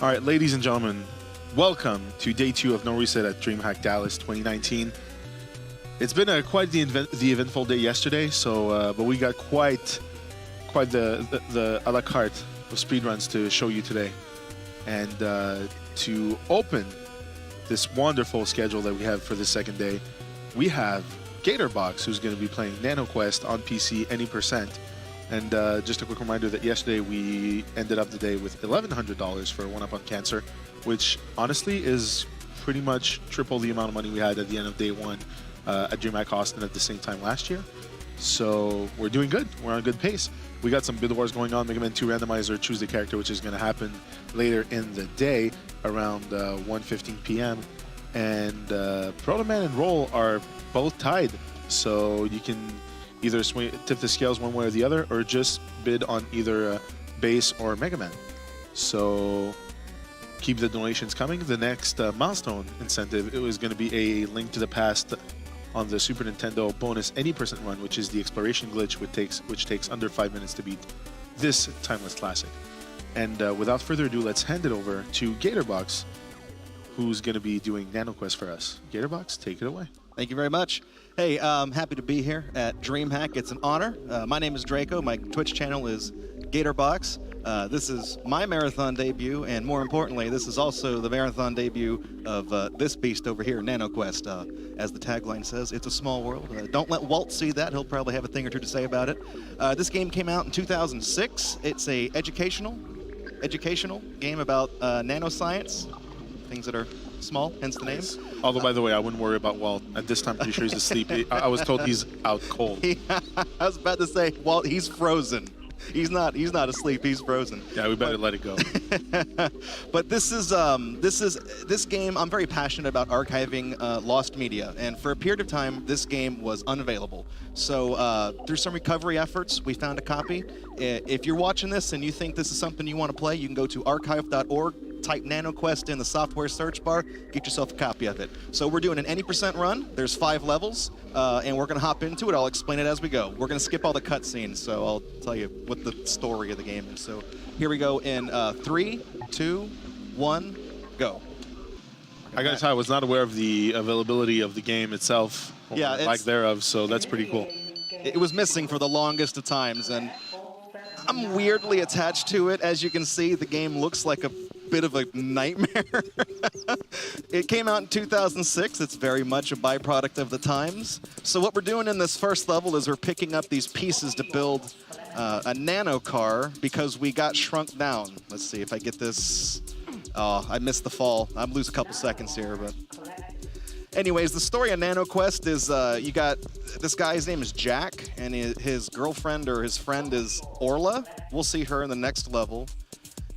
All right, ladies and gentlemen, welcome to day 2 of NoReset at Dreamhack Dallas 2019. It's been quite the eventful day yesterday, so but we got quite the a la carte of speedruns to show you today, and to open this wonderful schedule that we have for the second day, we have GatorBox, who's going to be playing NanoQuest on PC any percent. And just a quick reminder that yesterday we ended up the day with $1,100 for One Up on Cancer, which honestly is pretty much triple the amount of money we had at the end of day 1 at DreamHack Austin at the same time last year. So we're doing good. We're on a good pace. We got some bid wars going on. Mega Man 2 randomizer, choose the character, which is going to happen later in the day around 1:15 p.m. And Proto Man and Roll are both tied, so you can either tip the scales one way or the other, or just bid on either base or Mega Man. So keep the donations coming. The next milestone incentive, it was going to be a Link to the Past on the Super Nintendo bonus any percent run, which is the exploration glitch, which takes under 5 minutes to beat this timeless classic. And without further ado, let's hand it over to GatorBox, who's going to be doing NanoQuest for us. GatorBox, take it away. Thank you very much. Hey, I'm happy to be here at DreamHack. It's an honor. My name is Draco. My Twitch channel is GatorBox. This is my marathon debut, and more importantly, this is also the marathon debut of this beast over here, NanoQuest. As the tagline says, it's a small world. Don't let Walt see that. He'll probably have a thing or two to say about it. This game came out in 2006. It's a educational game about nanoscience, things that are small, hence the name. Although, by the way, I wouldn't worry about Walt. At this time, pretty sure he's asleep. I was told he's out cold. I was about to say, Walt, he's frozen. He's not asleep. He's frozen. Yeah, we better let it go. But this game. I'm very passionate about archiving lost media, and for a period of time, this game was unavailable. So through some recovery efforts, we found a copy. If you're watching this and you think this is something you want to play, you can go to archive.org. Type NanoQuest in the software search bar, get yourself a copy of it. So we're doing an any percent run. There's 5 levels, and we're going to hop into it. I'll explain it as we go. We're going to skip all the cutscenes, so I'll tell you what the story of the game is. So here we go in 3, 2, 1, go. I gotta tell you, I was not aware of the availability of the game itself, yeah, lack thereof, so that's pretty cool. It was missing for the longest of times, and I'm weirdly attached to it. As you can see, the game looks like a bit of a nightmare. It came out in 2006. It's very much a byproduct of the times. So what we're doing in this first level is we're picking up these pieces to build a nano car because we got shrunk down. Let's see if I get this. Oh, I missed the fall. I'm losing a couple seconds here, but anyways, the story of NanoQuest is you got this guy, his name is Jack, and his girlfriend or his friend is Orla. We'll see her in the next level.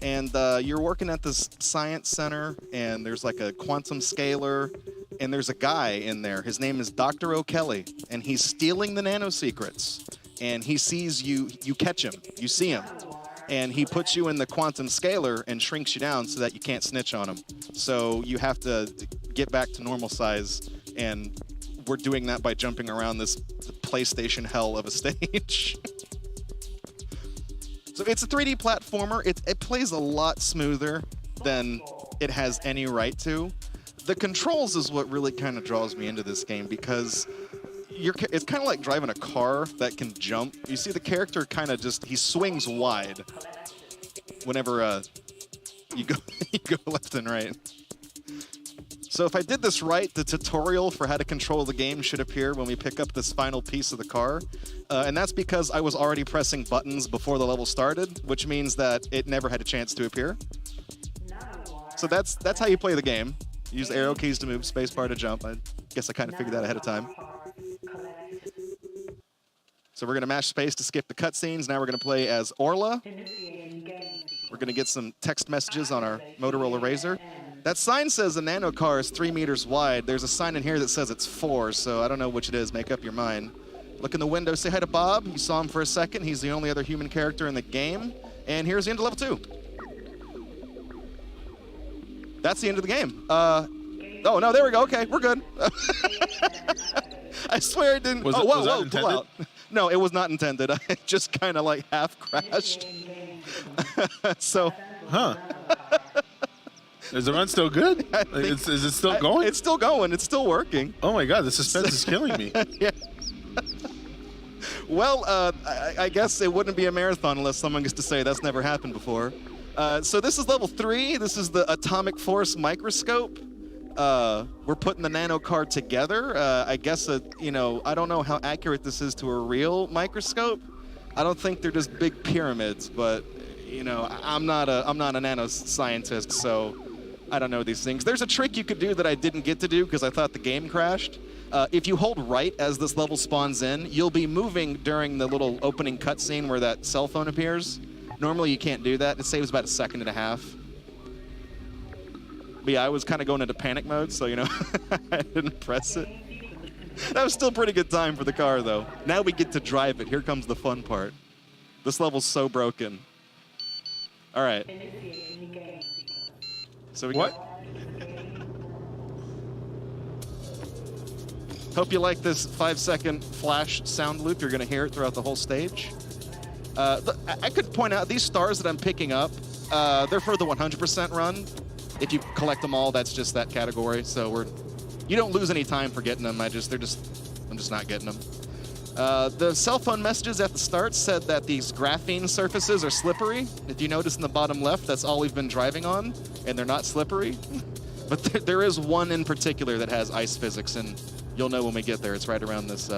And you're working at this science center, and there's like a quantum scalar, and there's a guy in there. His name is Dr. O'Kelly, and he's stealing the nano secrets. And he sees you, you catch him, you see him. And he puts you in the quantum scalar and shrinks you down so that you can't snitch on him. So you have to get back to normal size, and we're doing that by jumping around this PlayStation hell of a stage. So it's a 3D platformer. It plays a lot smoother than it has any right to. The controls is what really kind of draws me into this game because it's kind of like driving a car that can jump. You see the character kind of he swings wide whenever you go left and right. So if I did this right, the tutorial for how to control the game should appear when we pick up this final piece of the car. And that's because I was already pressing buttons before the level started, which means that it never had a chance to appear. So that's how you play the game. Use the arrow keys to move, spacebar to jump. I guess I kind of figured that ahead of time. So we're going to mash space to skip the cutscenes. Now we're going to play as Orla. We're going to get some text messages on our Motorola Razr. That sign says a nano car is 3 meters wide. There's a sign in here that says it's 4, so I don't know which it is. Make up your mind. Look in the window, say hi to Bob. You saw him for a second. He's the only other human character in the game. And here's the end of level 2. That's the end of the game. Oh, no, there we go. Okay, we're good. I swear it didn't. Was Whoa, that pull out. No, it was not intended. I just kind of like half crashed. So. Huh. Is the run still good? Is it still going? It's still going. It's still working. Oh my god, the suspense is killing me. Yeah. Well, I guess it wouldn't be a marathon unless someone gets to say that's never happened before. So this is level 3. This is the Atomic Force Microscope. We're putting the nano card together. I guess, you know, I don't know how accurate this is to a real microscope. I don't think they're just big pyramids, but, you know, I'm not a nano scientist, so I don't know these things. There's a trick you could do that I didn't get to do because I thought the game crashed. If you hold right as this level spawns in, you'll be moving during the little opening cutscene where that cell phone appears. Normally you can't do that. It saves about 1.5 seconds. But yeah, I was kind of going into panic mode, so, you know, I didn't press it. That was still a pretty good time for the car, though. Now we get to drive it. Here comes the fun part. This level's so broken. All right. So we What? Hope you like this 5-second flash sound loop. You're going to hear it throughout the whole stage. I could point out these stars that I'm picking up, they're for the 100% run. If you collect them all, that's just that category. So you don't lose any time for getting them. I'm just not getting them. The cell phone messages at the start said that these graphene surfaces are slippery. If you notice in the bottom left, that's all we've been driving on, and they're not slippery. But there is one in particular that has ice physics, and you'll know when we get there. It's right around this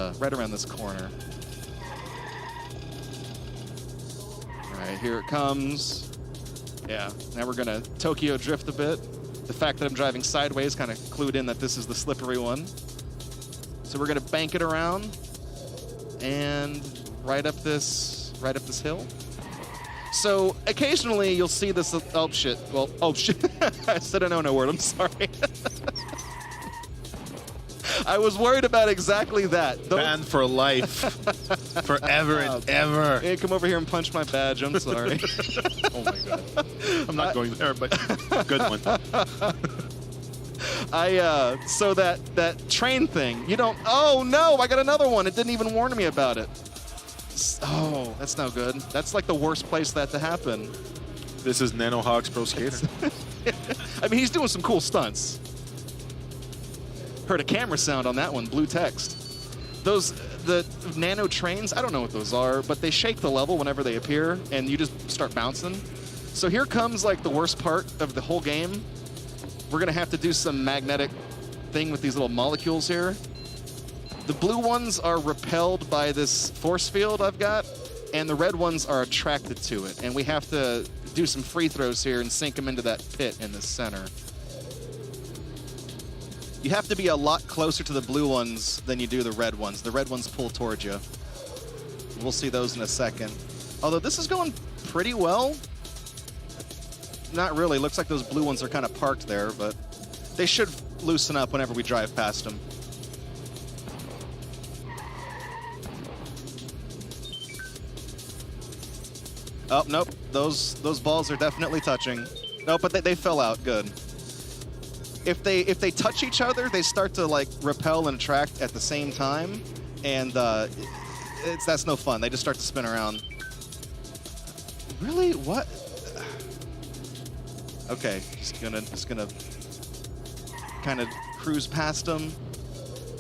corner. All right, here it comes. Yeah, now we're gonna Tokyo drift a bit. The fact that I'm driving sideways kind of clued in that this is the slippery one. So we're gonna bank it around and right up this hill. So occasionally you'll see this. Oh shit! Well, oh shit! I said a no word. I'm sorry. I was worried about exactly that. Banned for life. Forever and ever. Hey, come over here and punch my badge. I'm sorry. Oh my god. I'm not going there, but good one. So that train thing, you don't, oh no, I got another one. It didn't even warn me about it. Oh, that's no good. That's like the worst place for that to happen. This is NanoHawk's Pro Skater. I mean, he's doing some cool stunts. Heard a camera sound on that one, blue text. The nano trains, I don't know what those are, but they shake the level whenever they appear, and you just start bouncing. So here comes like the worst part of the whole game. We're gonna have to do some magnetic thing with these little molecules here. The blue ones are repelled by this force field I've got, and the red ones are attracted to it. And we have to do some free throws here and sink them into that pit in the center. You have to be a lot closer to the blue ones than you do the red ones. The red ones pull towards you. We'll see those in a second. Although this is going pretty well. Not really. Looks like those blue ones are kind of parked there, but they should loosen up whenever we drive past them. Oh, nope. Those balls are definitely touching. No, but they fell out. Good. If they touch each other, they start to like repel and attract at the same time, and that's no fun. They just start to spin around. Really? What? Okay, just gonna kind of cruise past them.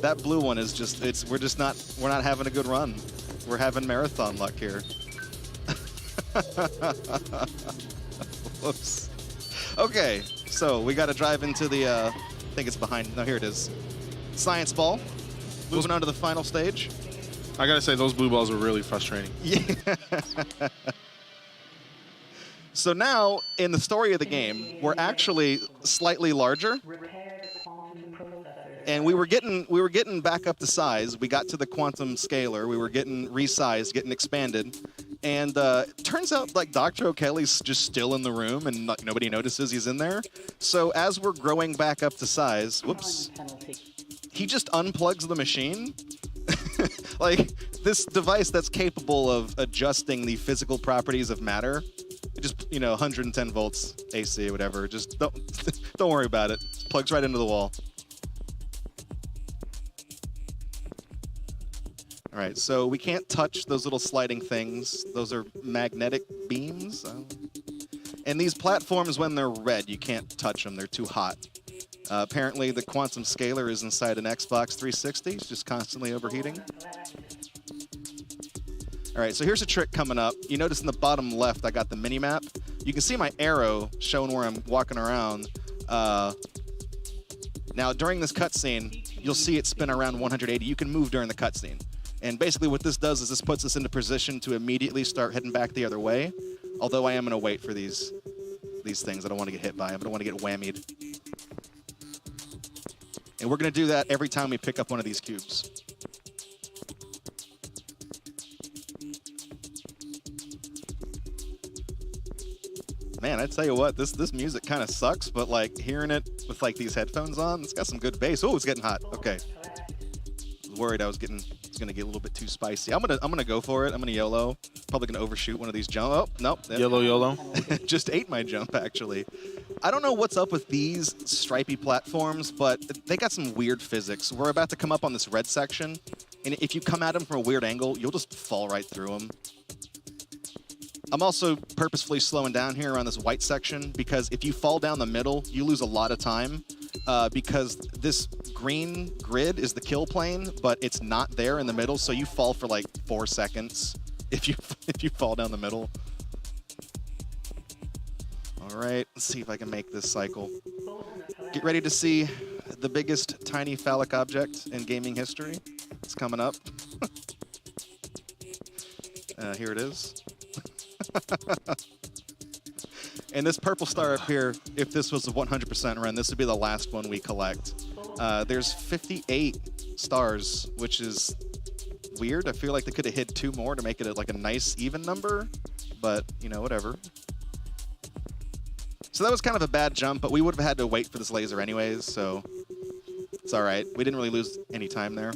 That blue one is just we're not having a good run. We're having marathon luck here. Whoops. Okay, so we got to drive into the, I think it's behind, no, here it is. Science ball. Moving on to the final stage. I gotta say, those blue balls are really frustrating. Yeah. So now, in the story of the game, we're actually slightly larger. And we were getting back up to size. We got to the quantum scalar. We were getting resized, getting expanded. And turns out like Dr. O'Kelly's just still in the room and nobody notices he's in there. So as we're growing back up to size, whoops, he just unplugs the machine. Like this device that's capable of adjusting the physical properties of matter. Just, 110 volts AC, whatever. Just don't worry about it. Plugs right into the wall. All right, so we can't touch those little sliding things. Those are magnetic beams. And these platforms, when they're red, you can't touch them. They're too hot. Apparently, the quantum scalar is inside an Xbox 360. It's just constantly overheating. All right, so here's a trick coming up. You notice in the bottom left, I got the mini-map. You can see my arrow showing where I'm walking around. Now, during this cutscene, you'll see it spin around 180. You can move during the cutscene. And basically what this does is this puts us into position to immediately start heading back the other way. Although I am going to wait for these things I don't want to get hit by. I don't want to get whammied. And we're going to do that every time we pick up one of these cubes. Man, I tell you what, this music kind of sucks, but like hearing it with like these headphones on, it's got some good bass. Oh, it's getting hot. Okay. I was worried it's gonna get a little bit too spicy. I'm gonna go for it. I'm gonna YOLO. Probably gonna overshoot one of these jump. Oh, nope. YOLO. Just ate my jump, actually. I don't know what's up with these stripy platforms, but they got some weird physics. We're about to come up on this red section, and if you come at them from a weird angle, you'll just fall right through them. I'm also purposefully slowing down here around this white section because if you fall down the middle, you lose a lot of time because this green grid is the kill plane, but it's not there in the middle, so you fall for like 4 seconds if you fall down the middle. All right, let's see if I can make this cycle. Get ready to see the biggest tiny phallic object in gaming history. It's coming up. Here it is. And this purple star up here, if this was a 100% run, this would be the last one we collect. There's 58 stars, which is weird. I feel like they could have hit 2 more to make it like a nice even number, but you know, whatever. So that was kind of a bad jump, but we would have had to wait for this laser anyways, so it's all right. We didn't really lose any time there.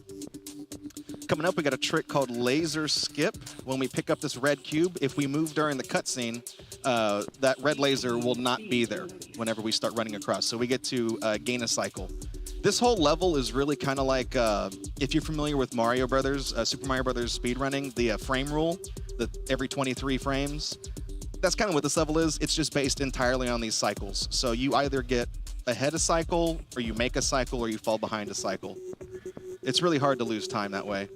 Coming up, we got a trick called laser skip. When we pick up this red cube, if we move during the cutscene, that red laser will not be there whenever we start running across. So we get to gain a cycle. This whole level is really kind of like, if you're familiar with Mario Brothers, Super Mario Brothers speedrunning, the frame rule, every 23 frames. That's kind of what this level is. It's just based entirely on these cycles. So you either get ahead a cycle, or you make a cycle, or you fall behind a cycle. It's really hard to lose time that way.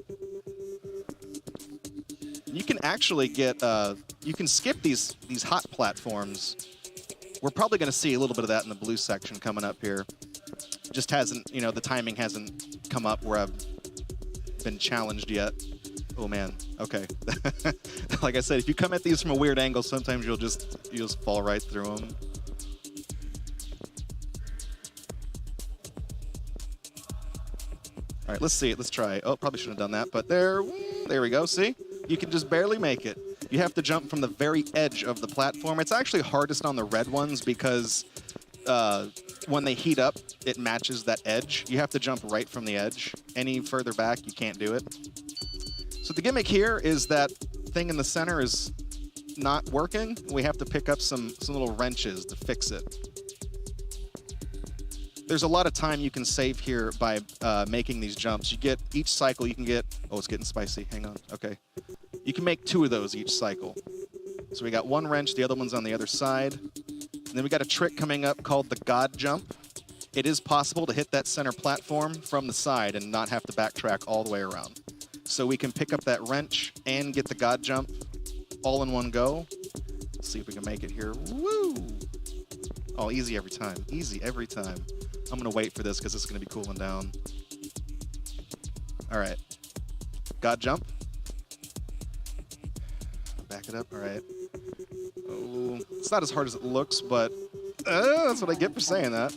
You can actually get, you can skip these hot platforms. We're probably going to see a little bit of that in the blue section coming up here. Just hasn't, you know, the timing hasn't come up where I've been challenged yet. Oh man, okay. Like I said, if you come at these from a weird angle, sometimes you'll just fall right through them. All right, let's see it. Let's try. Oh, probably shouldn't have done that, but there we go. See? You can just barely make it. You have to jump from the very edge of the platform. It's actually hardest on the red ones because when they heat up, it matches that edge. You have to jump right from the edge. Any further back, you can't do it. So the gimmick here is that thing in the center is not working. We have to pick up some little wrenches to fix it. There's a lot of time you can save here by making these jumps. You get each cycle, you can get, oh, it's getting spicy. Hang on. Okay. You can make 2 of those each cycle. So we got 1 wrench, the other one's on the other side. And then we got a trick coming up called the God Jump. It is possible to hit that center platform from the side and not have to backtrack all the way around. So we can pick up that wrench and get the God Jump all in one go. Let's see if we can make it here. Woo! Oh, easy every time. Easy every time. I'm going to wait for this because it's going to be cooling down. All right. God Jump. Back it up. All right. Oh, it's not as hard as it looks, but that's what I get for saying that.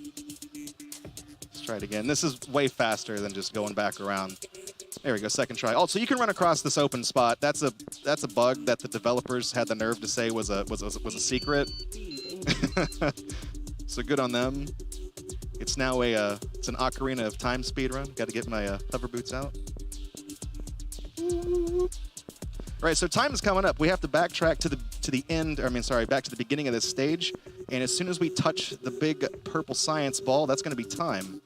Let's try it again. This is way faster than just going back around. There we go, second try. Oh, so you can run across this open spot. That's a bug that the developers had the nerve to say was a secret. So good on them. It's now it's an Ocarina of Time speedrun. Got to get my hover boots out. All right, so time is coming up. We have to backtrack to the end. Back to the beginning of this stage. And as soon as we touch the big purple science ball, that's going to be time.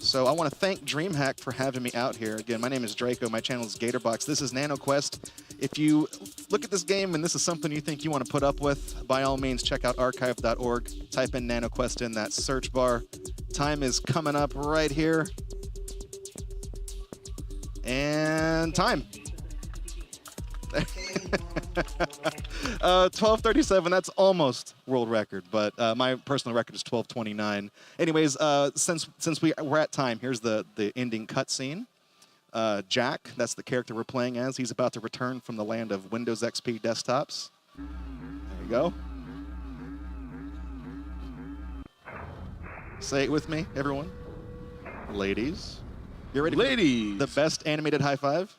So I want to thank Dreamhack for having me out here. Again, my name is Draco. My channel is GatorBox. This is NanoQuest. If you look at this game and this is something you think you want to put up with, by all means, check out archive.org. Type in NanoQuest in that search bar. Time is coming up right here. And time. 12:37, that's almost world record, but my personal record is 12:29. Anyways, since we're at time, here's the ending cutscene. Jack, that's the character we're playing as. He's about to return from the land of Windows XP desktops. There you go. Say it with me, everyone. Ladies. You ready? Ladies. The best animated high five?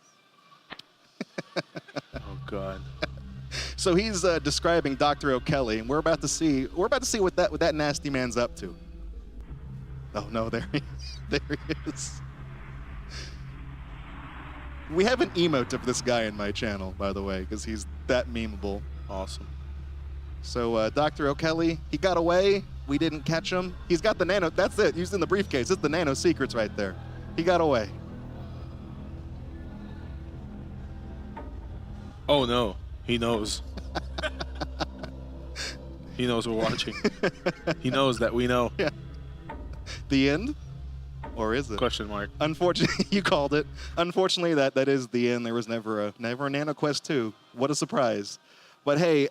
Oh God. So he's describing Dr. O'Kelly, and we're about to see what that nasty man's up to. Oh no, there he is. We have an emote of this guy in my channel, by the way, because he's that memeable. Awesome. So Dr. O'Kelly, he got away. We didn't catch him. He's got the nano. That's it. He's in the briefcase. It's the nano secrets right there. He got away. Oh no, he knows. He knows we're watching. He knows that we know. Yeah. The end? Or is it? Question mark. Unfortunately, you called it. Unfortunately, that is the end. There was never a NanoQuest 2. What a surprise. But hey,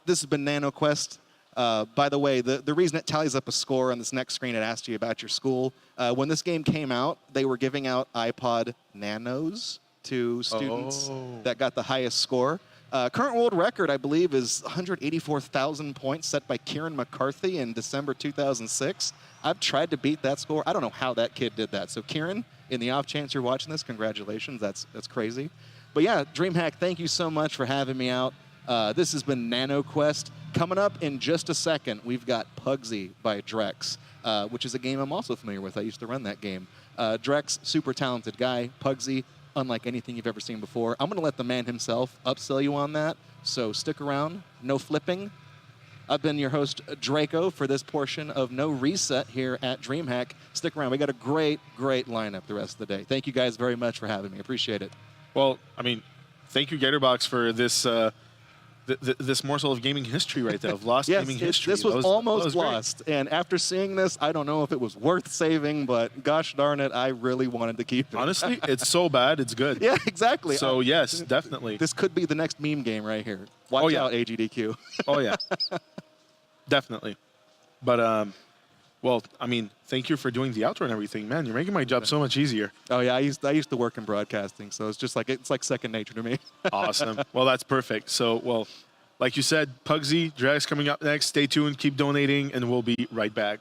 this has been NanoQuest. By the way, the reason it tallies up a score on this next screen, it asked you about your school. When this game came out, they were giving out iPod Nanos to students that got the highest score. Current world record, I believe, is 184,000 points set by Kieran McCarthy in December 2006. I've tried to beat that score. I don't know how that kid did that. So Kieran, in the off chance you're watching this, congratulations. That's crazy. But yeah, Dreamhack, thank you so much for having me out. This has been NanoQuest. Coming up in just a second, we've got Pugsy by Drex, which is a game I'm also familiar with. I used to run that game. Drex, super talented guy. Pugsy, unlike anything you've ever seen before. I'm going to let the man himself upsell you on that, so stick around. No flipping. I've been your host, Draco, for this portion of NoReset here at Dreamhack. Stick around. We got a great, great lineup the rest of the day. Thank you guys very much for having me. Appreciate it. Well, I mean, thank you, GatorBox, for this this morsel of gaming history right there, of lost gaming history. This was almost lost. And after seeing this, I don't know if it was worth saving, but gosh darn it, I really wanted to keep it. Honestly, it's so bad, it's good. Yeah, exactly. So, yes, definitely. This could be the next meme game right here. Watch out, AGDQ. Oh, yeah. Definitely. But, well, I mean, thank you for doing the outro and everything. Man, you're making my job so much easier. Oh, yeah, I used to work in broadcasting, so it's like second nature to me. Awesome. Well, that's perfect. So, well, like you said, Pugsy, Drex coming up next. Stay tuned, keep donating, and we'll be right back.